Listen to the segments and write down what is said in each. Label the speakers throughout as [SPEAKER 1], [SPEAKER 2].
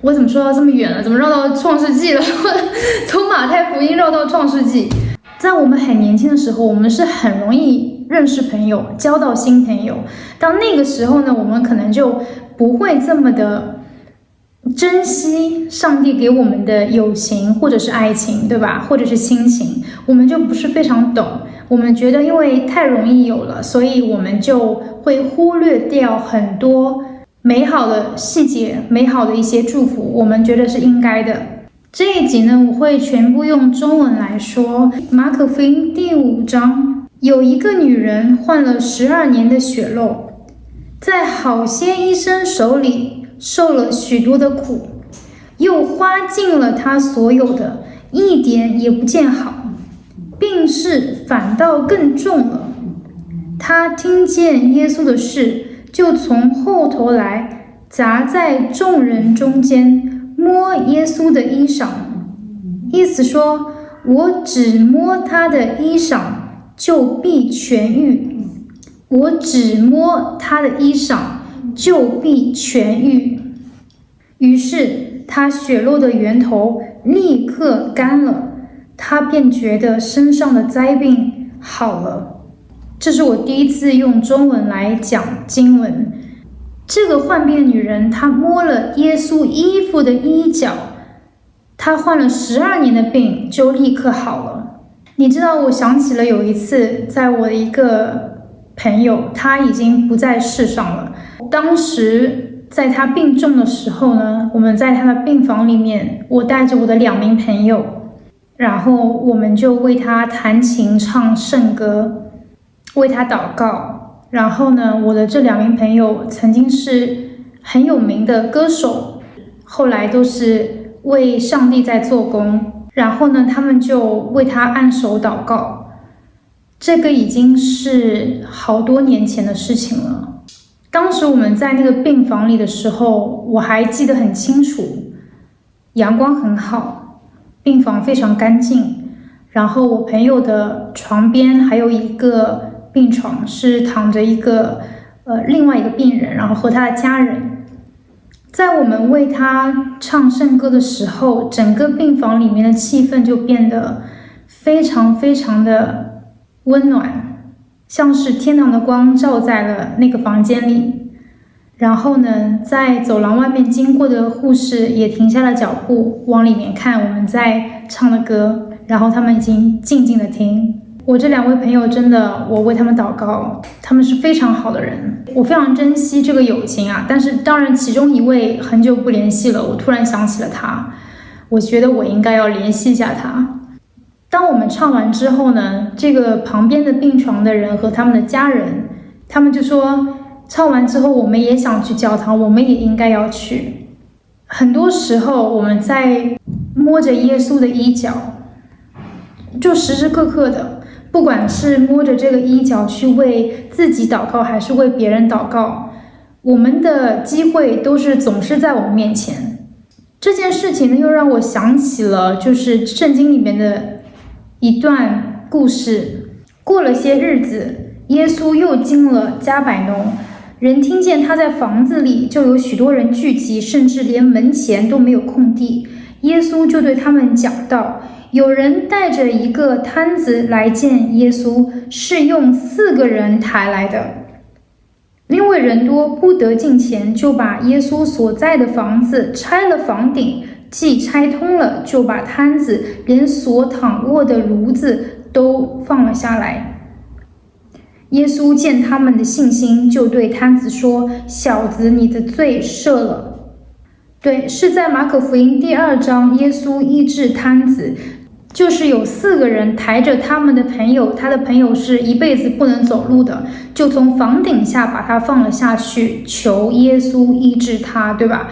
[SPEAKER 1] 我怎么说到这么远了？怎么绕到创世纪了？从马太福音绕到创世纪。在我们很年轻的时候，我们是很容易认识朋友，交到新朋友。到那个时候呢，我们可能就不会这么的珍惜上帝给我们的友情或者是爱情，对吧？或者是亲情，我们就不是非常懂。我们觉得因为太容易有了，所以我们就会忽略掉很多美好的细节，美好的一些祝福，我们觉得是应该的。这一集呢，我会全部用中文来说。马可福音第5章，有一个女人患了12年的血漏，在好些医生手里受了许多的苦，又花尽了她所有的，一点也不见好，病势反倒更重了。她听见耶稣的事，就从后头来，杂在众人中间，摸耶稣的衣裳，意思说，我只摸他的衣裳，就必痊愈。我只摸他的衣裳，就必痊愈。于是他血漏的源头立刻干了，他便觉得身上的灾病好了。这是我第一次用中文来讲经文。这个患病的女人，她摸了耶稣衣服的衣角，她患了12年的病就立刻好了。你知道，我想起了有一次，在我的一个朋友，他已经不在世上了。当时在他病重的时候呢，我们在他的病房里面，我带着我的2名朋友，然后我们就为他弹琴唱圣歌，为他祷告。然后呢，我的这2名朋友曾经是很有名的歌手，后来都是为上帝在做工。然后呢，他们就为他按手祷告。这个已经是好多年前的事情了。当时我们在那个病房里的时候，我还记得很清楚，阳光很好，病房非常干净。然后我朋友的床边还有一个病床，是躺着一个另外一个病人，然后和他的家人。在我们为他唱圣歌的时候，整个病房里面的气氛就变得非常非常的温暖，像是天堂的光照在了那个房间里。然后呢，在走廊外面经过的护士也停下了脚步，往里面看我们在唱的歌，然后他们已经静静的听。我这2位朋友真的，我为他们祷告，他们是非常好的人，我非常珍惜这个友情啊。但是当然其中一位很久不联系了，我突然想起了他，我觉得我应该要联系一下他。当我们唱完之后呢，这个旁边的病床的人和他们的家人，他们就说唱完之后我们也想去教堂，我们也应该要去。很多时候我们在摸着耶稣的衣角，就时时刻刻的，不管是摸着这个衣角去为自己祷告，还是为别人祷告，我们的机会都是总是在我们面前。这件事情呢，又让我想起了就是圣经里面的一段故事。过了些日子，耶稣又进了迦百农，人听见他在房子里，就有许多人聚集，甚至连门前都没有空地。耶稣就对他们讲道，有人带着一个摊子来见耶稣，是用4个人抬来的。因为人多不得进前，就把耶稣所在的房子拆了房顶，既拆通了，就把摊子连所躺卧的炉子都放了下来。耶稣见他们的信心，就对摊子说，小子，你的罪赦了。对，是在马可福音第2章，耶稣医治摊子，就是有4个人抬着他们的朋友，他的朋友是一辈子不能走路的，就从房顶下把他放了下去，求耶稣医治他，对吧？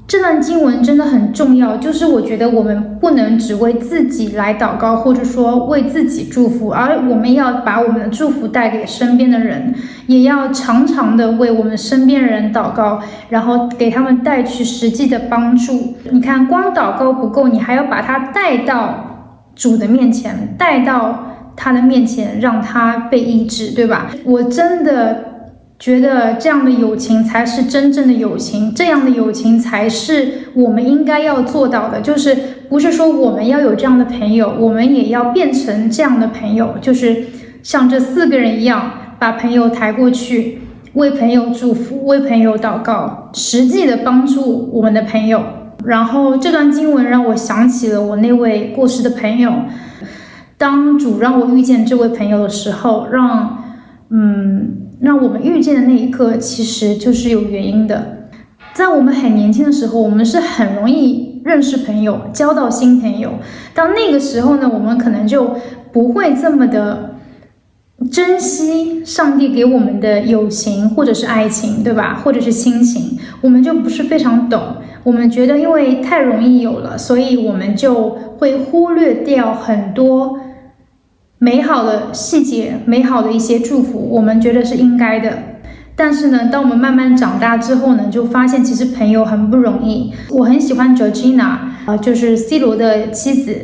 [SPEAKER 1] 这段经文真的很重要，就是我觉得我们不能只为自己来祷告，或者说为自己祝福，而我们要把我们的祝福带给身边的人，也要常常的为我们身边人祷告，然后给他们带去实际的帮助。你看，光祷告不够，你还要把他带到主的面前，带到他的面前，让他被医治，对吧？我真的觉得这样的友情才是真正的友情，这样的友情才是我们应该要做到的，就是不是说我们要有这样的朋友，我们也要变成这样的朋友，就是像这4个人一样，把朋友抬过去，为朋友祝福，为朋友祷告，实际的帮助我们的朋友。然后这段经文让我想起了我那位过世的朋友，当主让我遇见这位朋友的时候，让我们遇见的那一刻其实就是有原因的。在我们很年轻的时候，我们是很容易认识朋友，交到新朋友，到那个时候呢，我们可能就不会这么的珍惜上帝给我们的友情或者是爱情，对吧？或者是亲情，我们就不是非常懂，我们觉得因为太容易有了，所以我们就会忽略掉很多美好的细节，美好的一些祝福，我们觉得是应该的。但是呢，当我们慢慢长大之后呢，就发现其实朋友很不容易。我很喜欢 Georgina， 就是 C 罗的妻子。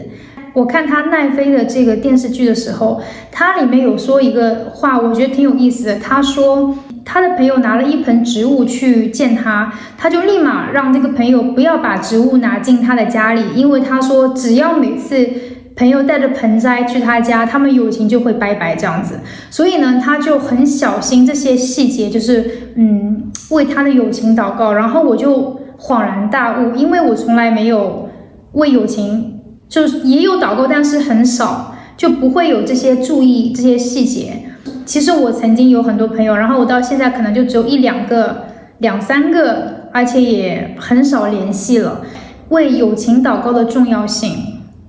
[SPEAKER 1] 我看他奈飞的这个电视剧的时候，他里面有说一个话，我觉得挺有意思的。他说他的朋友拿了一盆植物去见他，他就立马让这个朋友不要把植物拿进他的家里，因为他说只要每次朋友带着盆栽去他家，他们友情就会拜拜这样子。所以呢，他就很小心这些细节，就是为他的友情祷告。然后我就恍然大悟，因为我从来没有为友情，就是也有祷告，但是很少，就不会有这些注意这些细节。其实我曾经有很多朋友，然后我到现在可能就只有1-2个、2-3个，而且也很少联系了。为友情祷告的重要性，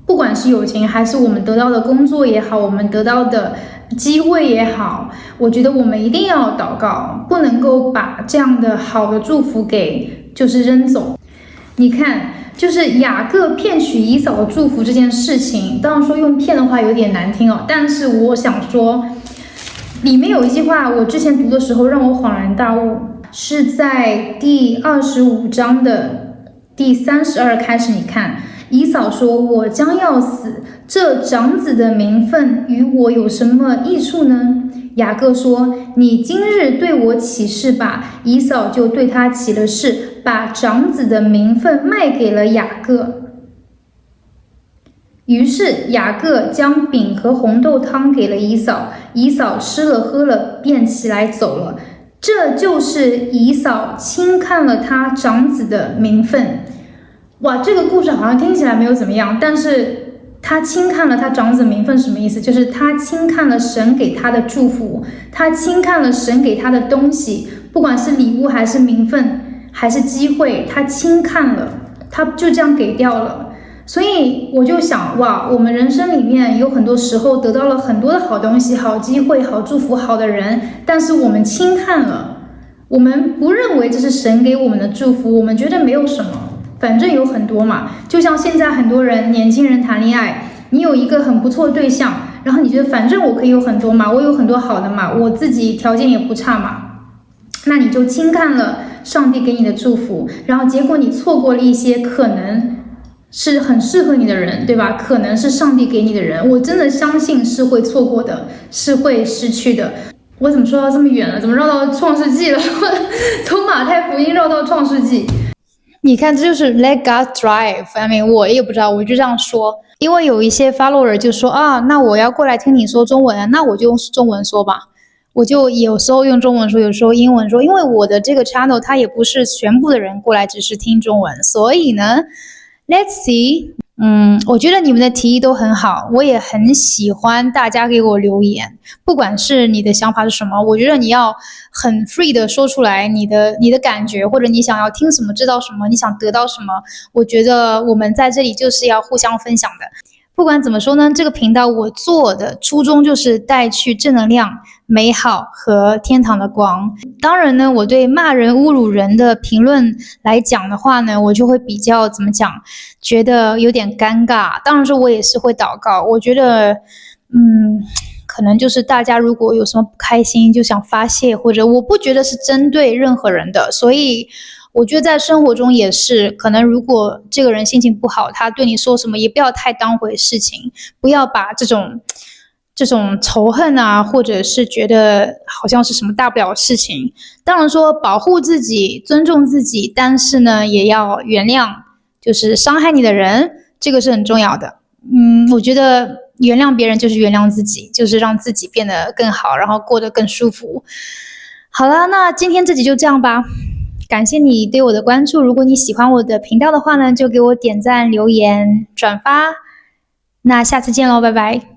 [SPEAKER 1] 不管是友情还是我们得到的工作也好，我们得到的机会也好，我觉得我们一定要祷告，不能够把这样的好的祝福给就是扔走。你看，就是雅各骗取以扫的祝福这件事情，当然说用骗的话有点难听哦，但是我想说里面有一句话我之前读的时候让我恍然大悟，是在第25章的第32开始。你看，以扫说，我将要死，这长子的名分与我有什么益处呢？雅各说，你今日对我起誓吧。以扫就对他起了誓，把长子的名分卖给了雅各。于是雅各将饼和红豆汤给了以扫，以扫吃了喝了，便起来走了。这就是以扫轻看了他长子的名分。哇，这个故事好像听起来没有怎么样，但是他轻看了他长子名分什么意思？就是他轻看了神给他的祝福，他轻看了神给他的东西，不管是礼物还是名分还是机会，他轻看了，他就这样给掉了。所以我就想，哇，我们人生里面有很多时候得到了很多的好东西、好机会、好祝福、好的人，但是我们轻看了，我们不认为这是神给我们的祝福，我们觉得没有什么，反正有很多嘛。就像现在很多人年轻人谈恋爱，你有一个很不错的对象，然后你觉得反正我可以有很多嘛，我有很多好的嘛，我自己条件也不差嘛，那你就轻看了上帝给你的祝福，然后结果你错过了一些可能是很适合你的人，对吧？可能是上帝给你的人，我真的相信是会错过的，是会失去的。我怎么说到这么远了？怎么绕到创世纪了？从马太福音绕到创世纪。你看，这就是 let God drive。I mean， 我也不知道，我就这样说。因为有一些 follower 就说啊，那我要过来听你说中文啊，那我就用中文说吧。我就有时候用中文说，有时候英文说，因为我的这个 channel 它也不是全部的人过来只是听中文，所以呢 ，let's see。我觉得你们的提议都很好，我也很喜欢大家给我留言，不管是你的想法是什么，我觉得你要很 free 的说出来你的感觉，或者你想要听什么，知道什么，你想得到什么，我觉得我们在这里就是要互相分享的。不管怎么说呢，这个频道我做的初衷就是带去正能量、美好和天堂的光。当然呢，我对骂人、侮辱人的评论来讲的话呢，我就会比较怎么讲，觉得有点尴尬。当然说我也是会祷告，我觉得可能就是大家如果有什么不开心就想发泄，或者我不觉得是针对任何人的，所以我觉得在生活中也是，可能如果这个人心情不好，他对你说什么也不要太当回事情，不要把这种这种仇恨啊，或者是觉得好像是什么大不了的事情。当然说保护自己，尊重自己，但是呢，也要原谅，就是伤害你的人，这个是很重要的。我觉得原谅别人就是原谅自己，就是让自己变得更好，然后过得更舒服。好了，那今天这集就这样吧。感谢你对我的关注，如果你喜欢我的频道的话呢，就给我点赞、留言、转发。那下次见喽，拜拜。